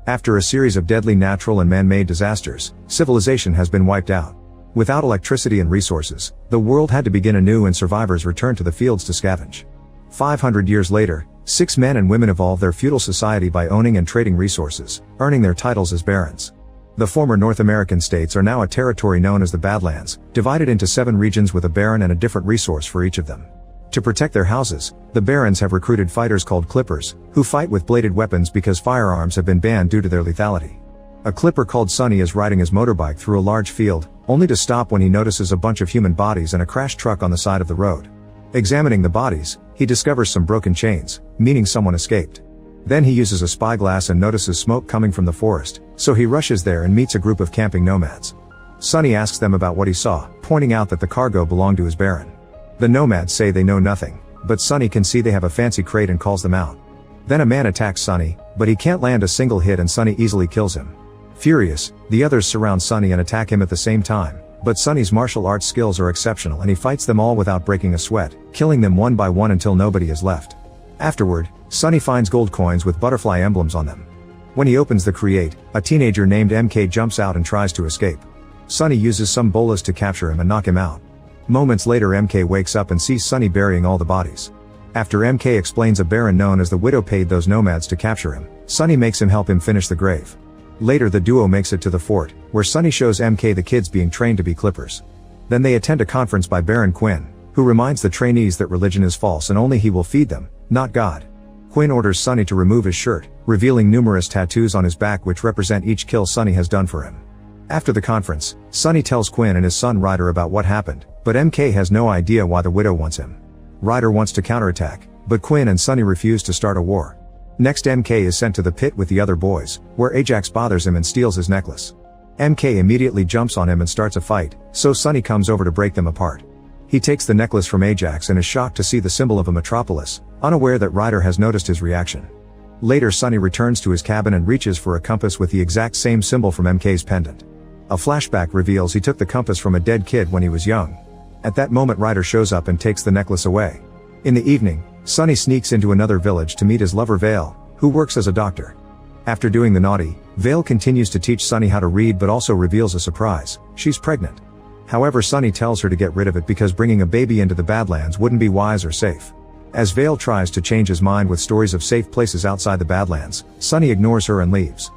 After a series of deadly natural and man-made disasters, civilization has been wiped out. Without electricity and resources, the world had to begin anew and survivors returned to the fields to scavenge. 500 years later, 6 men and women evolved their feudal society by owning and trading resources, earning their titles as barons. The former North American states are now a territory known as the Badlands, divided into 7 regions with a baron and a different resource for each of them. To protect their houses, the barons have recruited fighters called clippers, who fight with bladed weapons because firearms have been banned due to their lethality. A clipper called Sonny is riding his motorbike through a large field, only to stop when he notices a bunch of human bodies and a crashed truck on the side of the road. Examining the bodies, he discovers some broken chains, meaning someone escaped. Then he uses a spyglass and notices smoke coming from the forest, so he rushes there and meets a group of camping nomads. Sonny asks them about what he saw, pointing out that the cargo belonged to his baron. The nomads say they know nothing, but Sonny can see they have a fancy crate and calls them out. Then a man attacks Sonny, but he can't land a single hit and Sonny easily kills him. Furious, the others surround Sonny and attack him at the same time, but Sonny's martial arts skills are exceptional and he fights them all without breaking a sweat, killing them one by one until nobody is left. Afterward, Sonny finds gold coins with butterfly emblems on them. When he opens the crate, a teenager named MK jumps out and tries to escape. Sonny uses some bolas to capture him and knock him out. Moments later MK wakes up and sees Sonny burying all the bodies. After MK explains a baron known as the Widow paid those nomads to capture him, Sonny makes him help him finish the grave. Later the duo makes it to the fort, where Sonny shows MK the kids being trained to be clippers. Then they attend a conference by Baron Quinn, who reminds the trainees that religion is false and only he will feed them, not God. Quinn orders Sonny to remove his shirt, revealing numerous tattoos on his back which represent each kill Sonny has done for him. After the conference, Sonny tells Quinn and his son Ryder about what happened, but MK has no idea why the Widow wants him. Ryder wants to counterattack, but Quinn and Sonny refuse to start a war. Next MK is sent to the pit with the other boys, where Ajax bothers him and steals his necklace. MK immediately jumps on him and starts a fight, so Sonny comes over to break them apart. He takes the necklace from Ajax and is shocked to see the symbol of a metropolis, unaware that Ryder has noticed his reaction. Later Sonny returns to his cabin and reaches for a compass with the exact same symbol from MK's pendant. A flashback reveals he took the compass from a dead kid when he was young. At that moment Ryder shows up and takes the necklace away. In the evening, Sonny sneaks into another village to meet his lover Vale, who works as a doctor. After doing the naughty, Vale continues to teach Sonny how to read but also reveals a surprise: she's pregnant. However, Sonny tells her to get rid of it because bringing a baby into the Badlands wouldn't be wise or safe. As Vale tries to change his mind with stories of safe places outside the Badlands, Sonny ignores her and leaves.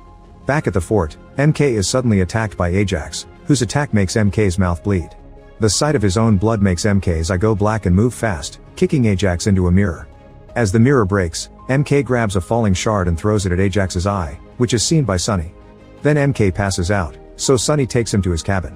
Back at the fort, MK is suddenly attacked by Ajax, whose attack makes MK's mouth bleed. The sight of his own blood makes MK's eye go black and move fast, kicking Ajax into a mirror. As the mirror breaks, MK grabs a falling shard and throws it at Ajax's eye, which is seen by Sonny. Then MK passes out, so Sonny takes him to his cabin.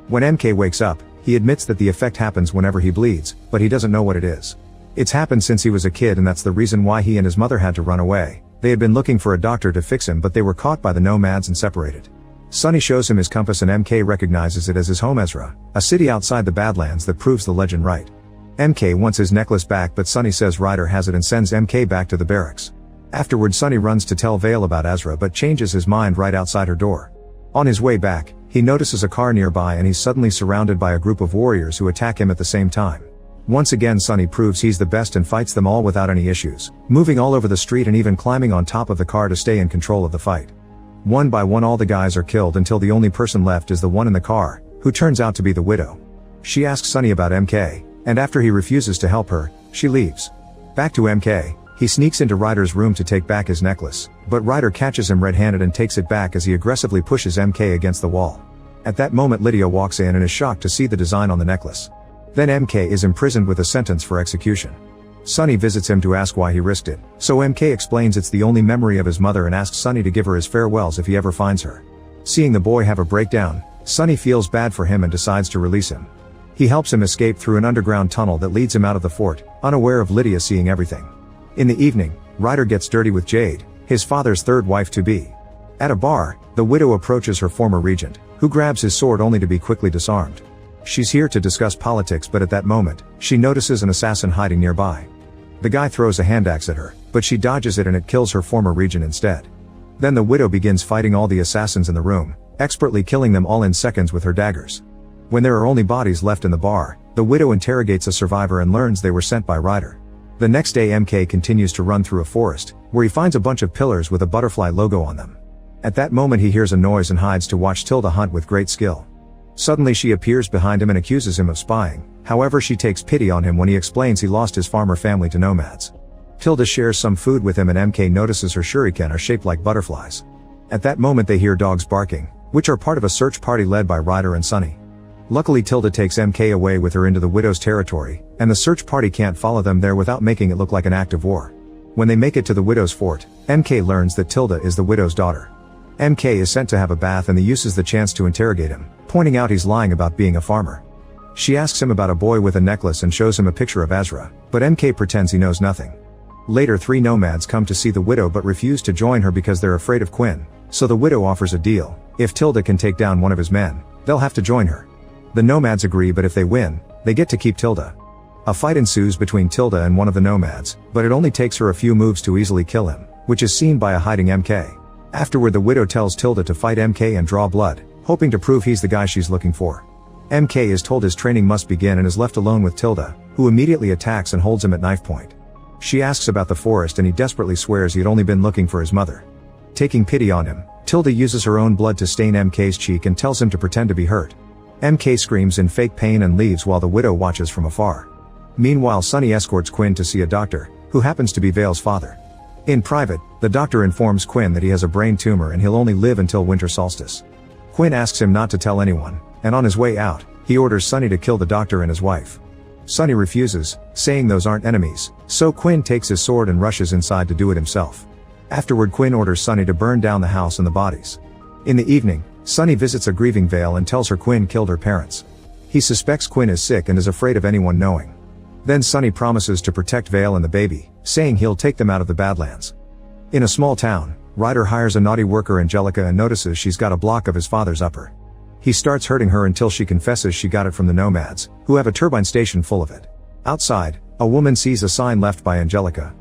When MK wakes up, he admits that the effect happens whenever he bleeds, but he doesn't know what it is. It's happened since he was a kid and that's the reason why he and his mother had to run away. They had been looking for a doctor to fix him but they were caught by the nomads and separated. Sonny shows him his compass and MK recognizes it as his home Ezra, a city outside the Badlands that proves the legend right. MK wants his necklace back but Sonny says Ryder has it and sends MK back to the barracks. Afterward Sonny runs to tell Vale about Ezra but changes his mind right outside her door. On his way back, he notices a car nearby and he's suddenly surrounded by a group of warriors who attack him at the same time. Once again Sonny proves he's the best and fights them all without any issues, moving all over the street and even climbing on top of the car to stay in control of the fight. One by one all the guys are killed until the only person left is the one in the car, who turns out to be the Widow. She asks Sonny about MK, and after he refuses to help her, she leaves. Back to MK, he sneaks into Ryder's room to take back his necklace, but Ryder catches him red-handed and takes it back as he aggressively pushes MK against the wall. At that moment Lydia walks in and is shocked to see the design on the necklace. Then MK is imprisoned with a sentence for execution. Sonny visits him to ask why he risked it, so MK explains it's the only memory of his mother and asks Sonny to give her his farewells if he ever finds her. Seeing the boy have a breakdown, Sonny feels bad for him and decides to release him. He helps him escape through an underground tunnel that leads him out of the fort, unaware of Lydia seeing everything. In the evening, Ryder gets dirty with Jade, his father's third wife-to-be. At a bar, the Widow approaches her former regent, who grabs his sword only to be quickly disarmed. She's here to discuss politics but at that moment, she notices an assassin hiding nearby. The guy throws a hand axe at her, but she dodges it and it kills her former regent instead. Then the Widow begins fighting all the assassins in the room, expertly killing them all in seconds with her daggers. When there are only bodies left in the bar, the Widow interrogates a survivor and learns they were sent by Ryder. The next day MK continues to run through a forest, where he finds a bunch of pillars with a butterfly logo on them. At that moment he hears a noise and hides to watch Tilda hunt with great skill. Suddenly she appears behind him and accuses him of spying, however she takes pity on him when he explains he lost his farmer family to nomads. Tilda shares some food with him and MK notices her shuriken are shaped like butterflies. At that moment they hear dogs barking, which are part of a search party led by Ryder and Sunny. Luckily Tilda takes MK away with her into the widow's territory, and the search party can't follow them there without making it look like an act of war. When they make it to the widow's fort, MK learns that Tilda is the widow's daughter. MK is sent to have a bath and uses the chance to interrogate him, pointing out he's lying about being a farmer. She asks him about a boy with a necklace and shows him a picture of Ezra, but MK pretends he knows nothing. Later 3 nomads come to see the widow but refuse to join her because they're afraid of Quinn, so the widow offers a deal: if Tilda can take down one of his men, they'll have to join her. The nomads agree, but if they win, they get to keep Tilda. A fight ensues between Tilda and one of the nomads, but it only takes her a few moves to easily kill him, which is seen by a hiding MK. Afterward the widow tells Tilda to fight MK and draw blood, hoping to prove he's the guy she's looking for. MK is told his training must begin and is left alone with Tilda, who immediately attacks and holds him at knife point. She asks about the forest and he desperately swears he had only been looking for his mother. Taking pity on him, Tilda uses her own blood to stain MK's cheek and tells him to pretend to be hurt. MK screams in fake pain and leaves while the widow watches from afar. Meanwhile Sunny escorts Quinn to see a doctor, who happens to be Vale's father. In private, the doctor informs Quinn that he has a brain tumor and he'll only live until winter solstice. Quinn asks him not to tell anyone, and on his way out, he orders Sunny to kill the doctor and his wife. Sunny refuses, saying those aren't enemies, so Quinn takes his sword and rushes inside to do it himself. Afterward Quinn orders Sunny to burn down the house and the bodies. In the evening, Sunny visits a grieving Vale and tells her Quinn killed her parents. He suspects Quinn is sick and is afraid of anyone knowing. Then Sunny promises to protect Vale and the baby, saying he'll take them out of the Badlands. In a small town, Ryder hires a naughty worker Angelica and notices she's got a block of his father's upper. He starts hurting her until she confesses she got it from the nomads, who have a turbine station full of it. Outside, a woman sees a sign left by Angelica.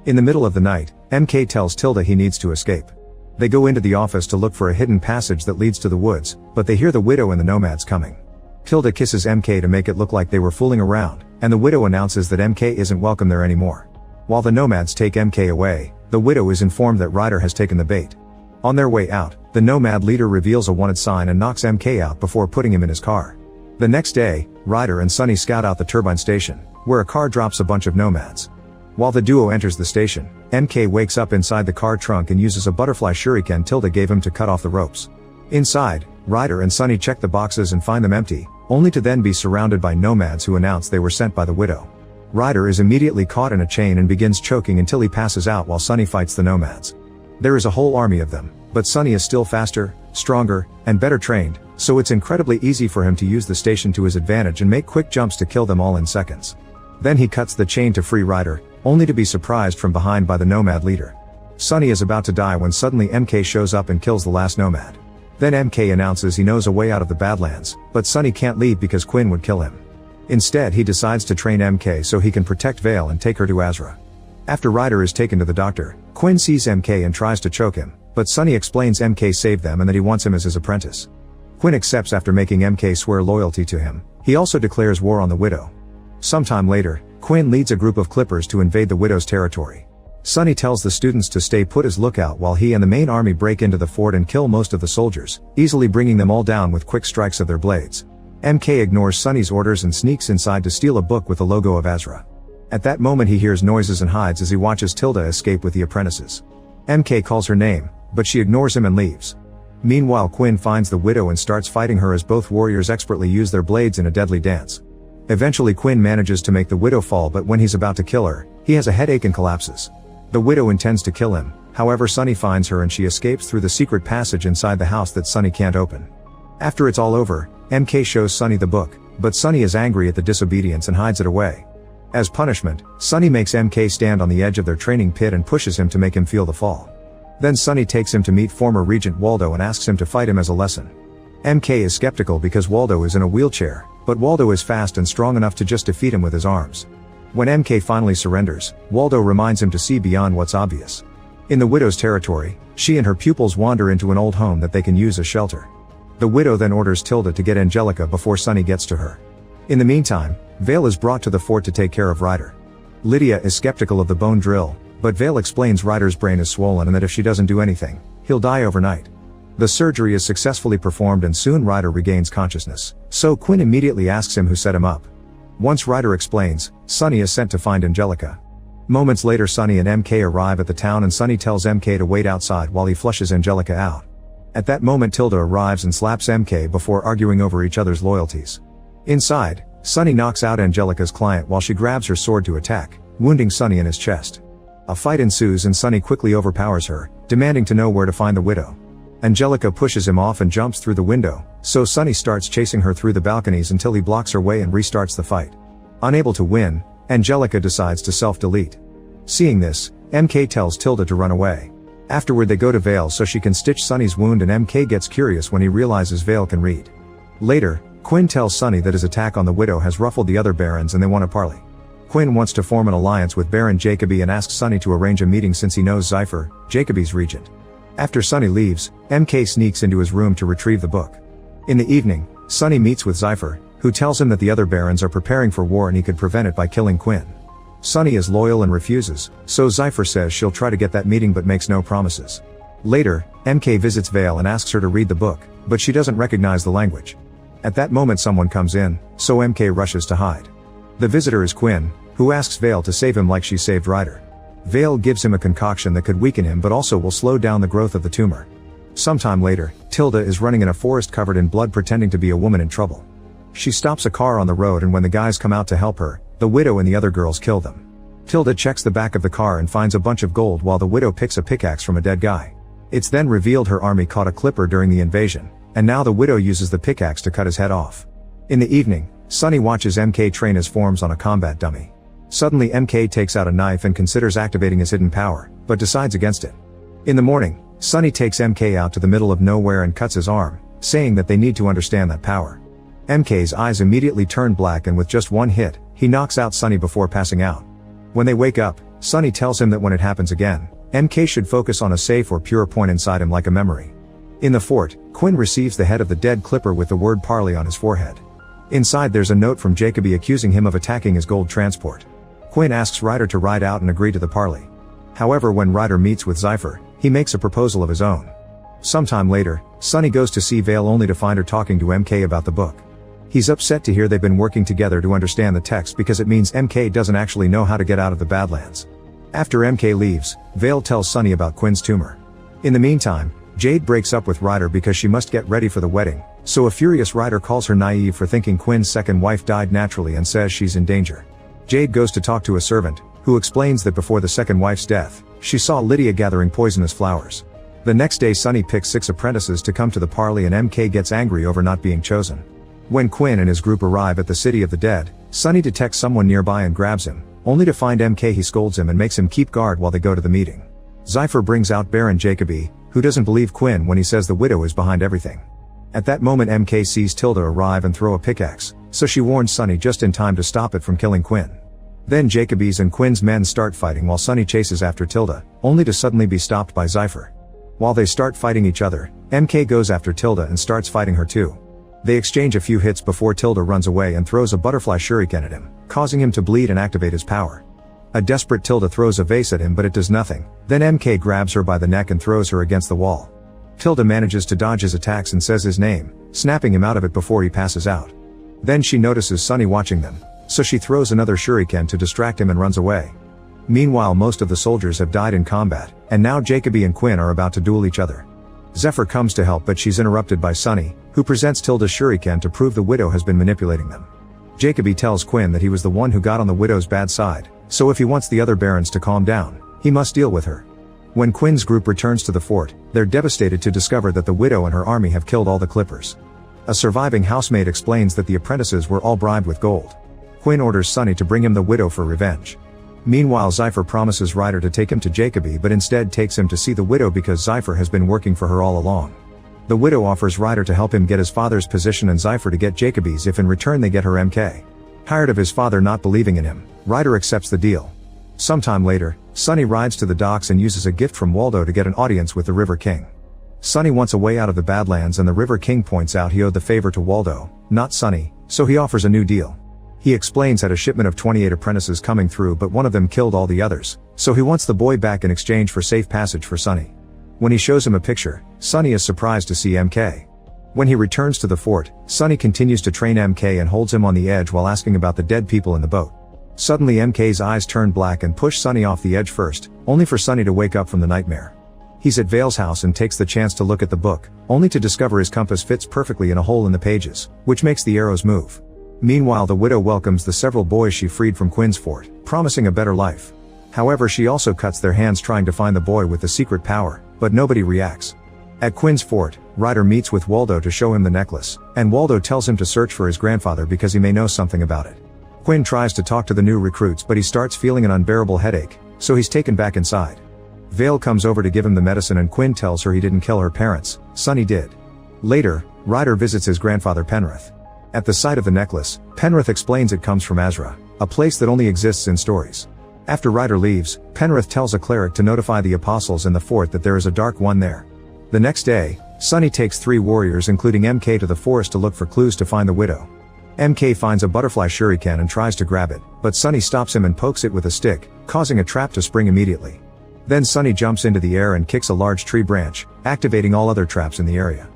In the middle of the night, MK tells Tilda he needs to escape. They go into the office to look for a hidden passage that leads to the woods, but they hear the widow and the nomads coming. Tilda kisses MK to make it look like they were fooling around, and the widow announces that MK isn't welcome there anymore. While the nomads take MK away, the widow is informed that Ryder has taken the bait. On their way out, the nomad leader reveals a wanted sign and knocks MK out before putting him in his car. The next day, Ryder and Sunny scout out the turbine station, where a car drops a bunch of nomads. While the duo enters the station, MK wakes up inside the car trunk and uses a butterfly shuriken Tilda gave him to cut off the ropes. Inside, Ryder and Sunny check the boxes and find them empty, only to then be surrounded by nomads who announce they were sent by the widow. Ryder is immediately caught in a chain and begins choking until he passes out while Sunny fights the nomads. There is a whole army of them, but Sunny is still faster, stronger, and better trained, so it's incredibly easy for him to use the station to his advantage and make quick jumps to kill them all in seconds. Then he cuts the chain to free Ryder, only to be surprised from behind by the nomad leader. Sunny is about to die when suddenly MK shows up and kills the last nomad. Then MK announces he knows a way out of the Badlands, but Sunny can't leave because Quinn would kill him. Instead he decides to train MK so he can protect Vale and take her to Azra. After Ryder is taken to the doctor, Quinn sees MK and tries to choke him, but Sunny explains MK saved them and that he wants him as his apprentice. Quinn accepts after making MK swear loyalty to him. He also declares war on the widow. Sometime later, Quinn leads a group of clippers to invade the widow's territory. Sunny tells the students to stay put as lookout while he and the main army break into the fort and kill most of the soldiers, easily bringing them all down with quick strikes of their blades. MK ignores Sunny's orders and sneaks inside to steal a book with the logo of Azra. At that moment he hears noises and hides as he watches Tilda escape with the apprentices. MK calls her name, but she ignores him and leaves. Meanwhile Quinn finds the widow and starts fighting her as both warriors expertly use their blades in a deadly dance. Eventually Quinn manages to make the widow fall, but when he's about to kill her, he has a headache and collapses. The widow intends to kill him, however Sunny finds her and she escapes through the secret passage inside the house that Sunny can't open. After it's all over, MK shows Sunny the book, but Sunny is angry at the disobedience and hides it away. As punishment, Sunny makes MK stand on the edge of their training pit and pushes him to make him feel the fall. Then Sunny takes him to meet former Regent Waldo and asks him to fight him as a lesson. MK is skeptical because Waldo is in a wheelchair, but Waldo is fast and strong enough to just defeat him with his arms. When MK finally surrenders, Waldo reminds him to see beyond what's obvious. In the widow's territory, she and her pupils wander into an old home that they can use as shelter. The widow then orders Tilda to get Angelica before Sunny gets to her. In the meantime, Vale is brought to the fort to take care of Ryder. Lydia is skeptical of the bone drill, but Vale explains Ryder's brain is swollen and that if she doesn't do anything, he'll die overnight. The surgery is successfully performed and soon Ryder regains consciousness, so Quinn immediately asks him who set him up. Once Ryder explains, Sunny is sent to find Angelica. Moments later Sunny and MK arrive at the town and Sunny tells MK to wait outside while he flushes Angelica out. At that moment Tilda arrives and slaps MK before arguing over each other's loyalties. Inside, Sunny knocks out Angelica's client while she grabs her sword to attack, wounding Sunny in his chest. A fight ensues and Sunny quickly overpowers her, demanding to know where to find the widow. Angelica pushes him off and jumps through the window, so Sunny starts chasing her through the balconies until he blocks her way and restarts the fight. Unable to win, Angelica decides to self-delete. Seeing this, MK tells Tilda to run away. Afterward they go to Vale so she can stitch Sunny's wound and MK gets curious when he realizes Vale can read. Later, Quinn tells Sunny that his attack on the widow has ruffled the other barons and they want to parley. Quinn wants to form an alliance with Baron Jacoby and asks Sunny to arrange a meeting since he knows Zypher, Jacoby's regent. After Sunny leaves, MK sneaks into his room to retrieve the book. In the evening, Sunny meets with Zypher, who tells him that the other barons are preparing for war and he could prevent it by killing Quinn. Sunny is loyal and refuses, so Zypher says she'll try to get that meeting but makes no promises. Later, MK visits Vale and asks her to read the book, but she doesn't recognize the language. At that moment someone comes in, so MK rushes to hide. The visitor is Quinn, who asks Vale to save him like she saved Ryder. Vale gives him a concoction that could weaken him but also will slow down the growth of the tumor. Sometime later, Tilda is running in a forest covered in blood pretending to be a woman in trouble. She stops a car on the road and when the guys come out to help her, the widow and the other girls kill them. Tilda checks the back of the car and finds a bunch of gold while the widow picks a pickaxe from a dead guy. It's then revealed her army caught a clipper during the invasion, and now the widow uses the pickaxe to cut his head off. In the evening, Sunny watches MK train his forms on a combat dummy. Suddenly MK takes out a knife and considers activating his hidden power, but decides against it. In the morning, Sunny takes MK out to the middle of nowhere and cuts his arm, saying that they need to understand that power. MK's eyes immediately turn black and with just one hit, he knocks out Sunny before passing out. When they wake up, Sunny tells him that when it happens again, MK should focus on a safe or pure point inside him like a memory. In the fort, Quinn receives the head of the dead Clipper with the word parley on his forehead. Inside there's a note from Jacoby accusing him of attacking his gold transport. Quinn asks Ryder to ride out and agree to the parley. However, when Ryder meets with Zypher, he makes a proposal of his own. Sometime later, Sunny goes to see Vale only to find her talking to MK about the book. He's upset to hear they've been working together to understand the text because it means MK doesn't actually know how to get out of the Badlands. After MK leaves, Vale tells Sunny about Quinn's tumor. In the meantime, Jade breaks up with Ryder because she must get ready for the wedding, so a furious Ryder calls her naive for thinking Quinn's second wife died naturally and says she's in danger. Jade goes to talk to a servant, who explains that before the second wife's death, she saw Lydia gathering poisonous flowers. The next day Sunny picks 6 apprentices to come to the parley and MK gets angry over not being chosen. When Quinn and his group arrive at the city of the dead, Sunny detects someone nearby and grabs him, only to find MK. He scolds him and makes him keep guard while they go to the meeting. Zypher brings out Baron Jacoby, who doesn't believe Quinn when he says the widow is behind everything. At that moment MK sees Tilda arrive and throw a pickaxe, so she warns Sunny just in time to stop it from killing Quinn. Then Jacoby's and Quinn's men start fighting while Sunny chases after Tilda, only to suddenly be stopped by Zypher. While they start fighting each other, MK goes after Tilda and starts fighting her too. They exchange a few hits before Tilda runs away and throws a butterfly shuriken at him, causing him to bleed and activate his power. A desperate Tilda throws a vase at him but it does nothing, then MK grabs her by the neck and throws her against the wall. Tilda manages to dodge his attacks and says his name, snapping him out of it before he passes out. Then she notices Sunny watching them, so she throws another shuriken to distract him and runs away. Meanwhile most of the soldiers have died in combat, and now Jacoby and Quinn are about to duel each other. Zephyr comes to help but she's interrupted by Sunny, who presents Tilda's shuriken to prove the widow has been manipulating them. Jacoby tells Quinn that he was the one who got on the widow's bad side, so if he wants the other barons to calm down, he must deal with her. When Quinn's group returns to the fort, they're devastated to discover that the widow and her army have killed all the Clippers. A surviving housemaid explains that the apprentices were all bribed with gold. Quinn orders Sunny to bring him the widow for revenge. Meanwhile Zypher promises Ryder to take him to Jacoby but instead takes him to see the widow because Zypher has been working for her all along. The widow offers Ryder to help him get his father's position and Zypher to get Jacoby's if in return they get her MK. Tired of his father not believing in him, Ryder accepts the deal. Sometime later, Sunny rides to the docks and uses a gift from Waldo to get an audience with the River King. Sunny wants a way out of the Badlands and the River King points out he owed the favor to Waldo, not Sunny, so he offers a new deal. He explains had a shipment of 28 apprentices coming through but one of them killed all the others, so he wants the boy back in exchange for safe passage for Sunny. When he shows him a picture, Sonny is surprised to see MK. When he returns to the fort, Sonny continues to train MK and holds him on the edge while asking about the dead people in the boat. Suddenly MK's eyes turn black and push Sonny off the edge first, only for Sonny to wake up from the nightmare. He's at Vale's house and takes the chance to look at the book, only to discover his compass fits perfectly in a hole in the pages, which makes the arrows move. Meanwhile, the widow welcomes the several boys she freed from Quinn's fort, promising a better life. However, she also cuts their hands trying to find the boy with the secret power, but nobody reacts. At Quinn's fort, Ryder meets with Waldo to show him the necklace, and Waldo tells him to search for his grandfather because he may know something about it. Quinn tries to talk to the new recruits, but he starts feeling an unbearable headache, so he's taken back inside. Vale comes over to give him the medicine and Quinn tells her he didn't kill her parents, Sonny did. Later, Ryder visits his grandfather Penrith. At the sight of the necklace, Penrith explains it comes from Azra, a place that only exists in stories. After Ryder leaves, Penrith tells a cleric to notify the apostles in the fort that there is a dark one there. The next day, Sonny takes 3 warriors including MK to the forest to look for clues to find the widow. MK finds a butterfly shuriken and tries to grab it, but Sonny stops him and pokes it with a stick, causing a trap to spring immediately. Then Sonny jumps into the air and kicks a large tree branch, activating all other traps in the area.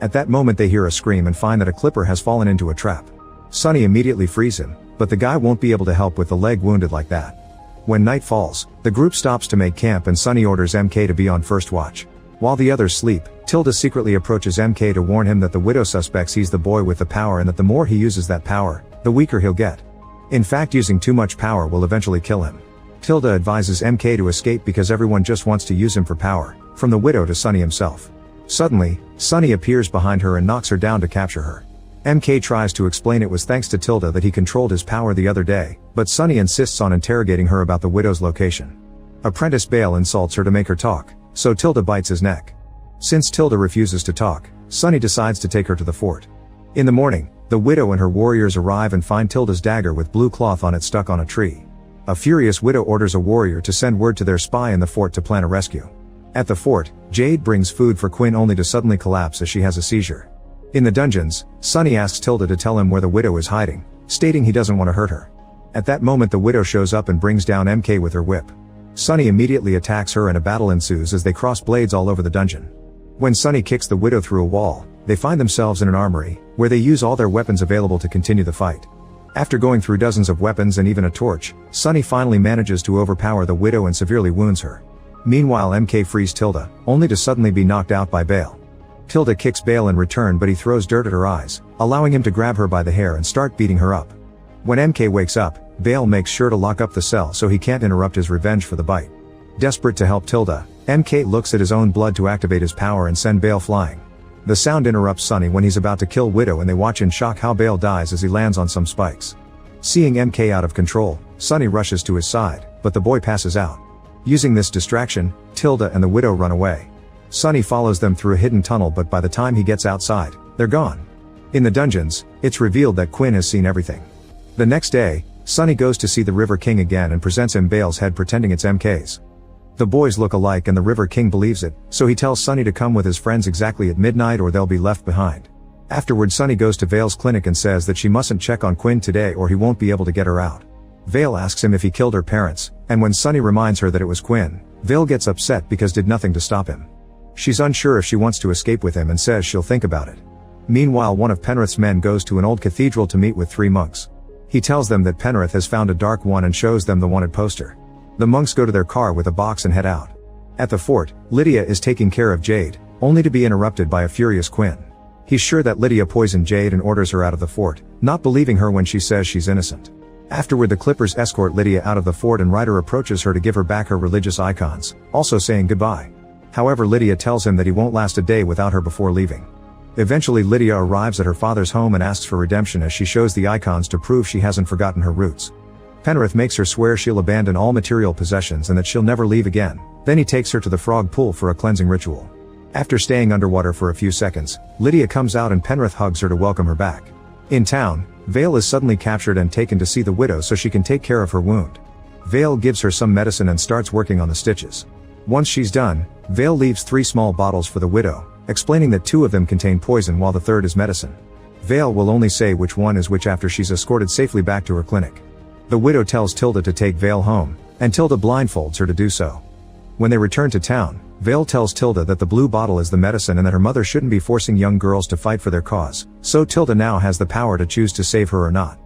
At that moment they hear a scream and find that a clipper has fallen into a trap. Sonny immediately frees him, but the guy won't be able to help with the leg wounded like that. When night falls, the group stops to make camp and Sonny orders MK to be on first watch. While the others sleep, Tilda secretly approaches MK to warn him that the widow suspects he's the boy with the power and that the more he uses that power, the weaker he'll get. In fact, using too much power will eventually kill him. Tilda advises MK to escape because everyone just wants to use him for power, from the widow to Sonny himself. Suddenly, Sonny appears behind her and knocks her down to capture her. MK tries to explain it was thanks to Tilda that he controlled his power the other day, but Sonny insists on interrogating her about the widow's location. Apprentice Bale insults her to make her talk, so Tilda bites his neck. Since Tilda refuses to talk, Sonny decides to take her to the fort. In the morning, the widow and her warriors arrive and find Tilda's dagger with blue cloth on it stuck on a tree. A furious widow orders a warrior to send word to their spy in the fort to plan a rescue. At the fort, Jade brings food for Quinn only to suddenly collapse as she has a seizure. In the dungeons, Sonny asks Tilda to tell him where the widow is hiding, stating he doesn't want to hurt her. At that moment the widow shows up and brings down MK with her whip. Sonny immediately attacks her and a battle ensues as they cross blades all over the dungeon. When Sonny kicks the widow through a wall, they find themselves in an armory, where they use all their weapons available to continue the fight. After going through dozens of weapons and even a torch, Sonny finally manages to overpower the widow and severely wounds her. Meanwhile MK frees Tilda, only to suddenly be knocked out by Bale. Tilda kicks Bale in return but he throws dirt at her eyes, allowing him to grab her by the hair and start beating her up. When MK wakes up, Bale makes sure to lock up the cell so he can't interrupt his revenge for the bite. Desperate to help Tilda, MK looks at his own blood to activate his power and send Bale flying. The sound interrupts Sonny when he's about to kill Widow and they watch in shock how Bale dies as he lands on some spikes. Seeing MK out of control, Sonny rushes to his side, but the boy passes out. Using this distraction, Tilda and the widow run away. Sonny follows them through a hidden tunnel but by the time he gets outside, they're gone. In the dungeons, it's revealed that Quinn has seen everything. The next day, Sonny goes to see the River King again and presents him Bale's head pretending it's MK's. The boys look alike and the River King believes it, so he tells Sonny to come with his friends exactly at midnight or they'll be left behind. Afterward Sonny goes to Vale's clinic and says that she mustn't check on Quinn today or he won't be able to get her out. Vale asks him if he killed her parents, and when Sonny reminds her that it was Quinn, Vale gets upset because did nothing to stop him. She's unsure if she wants to escape with him and says she'll think about it. Meanwhile, one of Penrith's men goes to an old cathedral to meet with 3 monks. He tells them that Penrith has found a dark one and shows them the wanted poster. The monks go to their car with a box and head out. At the fort, Lydia is taking care of Jade, only to be interrupted by a furious Quinn. He's sure that Lydia poisoned Jade and orders her out of the fort, not believing her when she says she's innocent. Afterward the Clippers escort Lydia out of the fort and Ryder approaches her to give her back her religious icons, also saying goodbye. However, Lydia tells him that he won't last a day without her before leaving. Eventually Lydia arrives at her father's home and asks for redemption as she shows the icons to prove she hasn't forgotten her roots. Penrith makes her swear she'll abandon all material possessions and that she'll never leave again. Then he takes her to the frog pool for a cleansing ritual. After staying underwater for a few seconds, Lydia comes out and Penrith hugs her to welcome her back. In town, Vale is suddenly captured and taken to see the widow so she can take care of her wound. Vale gives her some medicine and starts working on the stitches. Once she's done, Vale leaves 3 small bottles for the widow, explaining that 2 of them contain poison while the 3rd is medicine. Vale will only say which one is which after she's escorted safely back to her clinic. The widow tells Tilda to take Vale home, and Tilda blindfolds her to do so. When they return to town, Vale tells Tilda that the blue bottle is the medicine and that her mother shouldn't be forcing young girls to fight for their cause, so Tilda now has the power to choose to save her or not.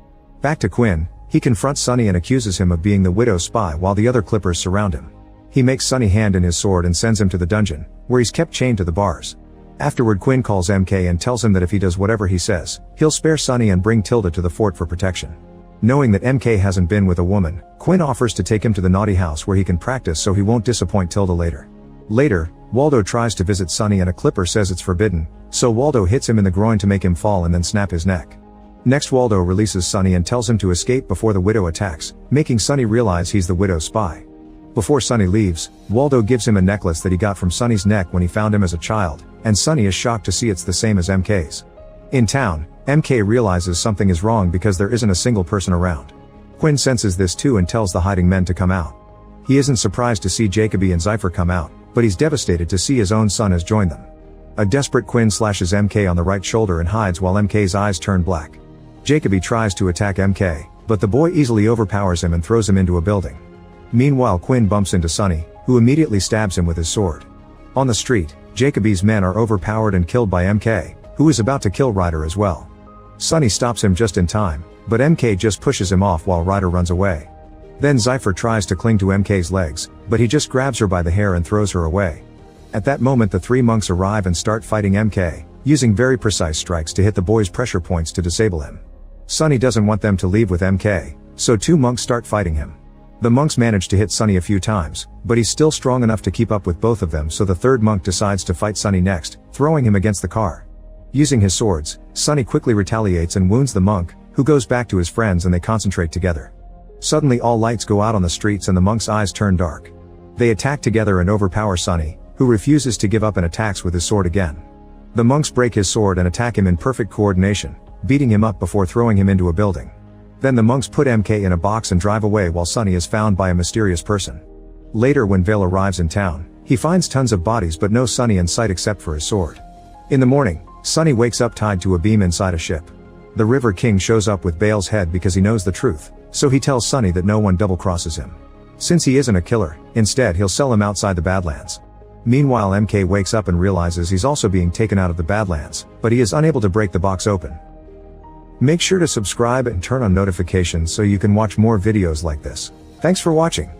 Back to Quinn, he confronts Sonny and accuses him of being the widow's spy while the other Clippers surround him. He makes Sonny hand in his sword and sends him to the dungeon, where he's kept chained to the bars. Afterward, Quinn calls MK and tells him that if he does whatever he says, he'll spare Sonny and bring Tilda to the fort for protection. Knowing that MK hasn't been with a woman, Quinn offers to take him to the naughty house where he can practice so he won't disappoint Tilda later. Later, Waldo tries to visit Sonny and a Clipper says it's forbidden, so Waldo hits him in the groin to make him fall and then snap his neck. Next, Waldo releases Sonny and tells him to escape before the widow attacks, making Sonny realize he's the widow's spy. Before Sonny leaves, Waldo gives him a necklace that he got from Sonny's neck when he found him as a child, and Sonny is shocked to see it's the same as MK's. In town, MK realizes something is wrong because there isn't a single person around. Quinn senses this too and tells the hiding men to come out. He isn't surprised to see Jacoby and Zypher come out, but he's devastated to see his own son has joined them. A desperate Quinn slashes MK on the right shoulder and hides while MK's eyes turn black. Jacoby tries to attack MK, but the boy easily overpowers him and throws him into a building. Meanwhile, Quinn bumps into Sonny, who immediately stabs him with his sword. On the street, Jacoby's men are overpowered and killed by MK, who is about to kill Ryder as well. Sonny stops him just in time, but MK just pushes him off while Ryder runs away. Then Zypher tries to cling to MK's legs, but he just grabs her by the hair and throws her away. At that moment, the three monks arrive and start fighting MK, using very precise strikes to hit the boy's pressure points to disable him. Sonny doesn't want them to leave with MK, so two monks start fighting him. The monks manage to hit Sonny a few times, but he's still strong enough to keep up with both of them, so the third monk decides to fight Sonny next, throwing him against the car. Using his swords, Sonny quickly retaliates and wounds the monk, who goes back to his friends and they concentrate together. Suddenly all lights go out on the streets and the monks' eyes turn dark. They attack together and overpower Sonny, who refuses to give up and attacks with his sword again. The monks break his sword and attack him in perfect coordination, beating him up before throwing him into a building. Then the monks put MK in a box and drive away while Sonny is found by a mysterious person. Later, when Vale arrives in town, he finds tons of bodies but no Sonny in sight except for his sword. In the morning, Sonny wakes up tied to a beam inside a ship. The River King shows up with Vale's head because he knows the truth, so he tells Sonny that no one double-crosses him. Since he isn't a killer, instead he'll sell him outside the Badlands. Meanwhile, MK wakes up and realizes he's also being taken out of the Badlands, but he is unable to break the box open. Make sure to subscribe and turn on notifications so you can watch more videos like this. Thanks for watching.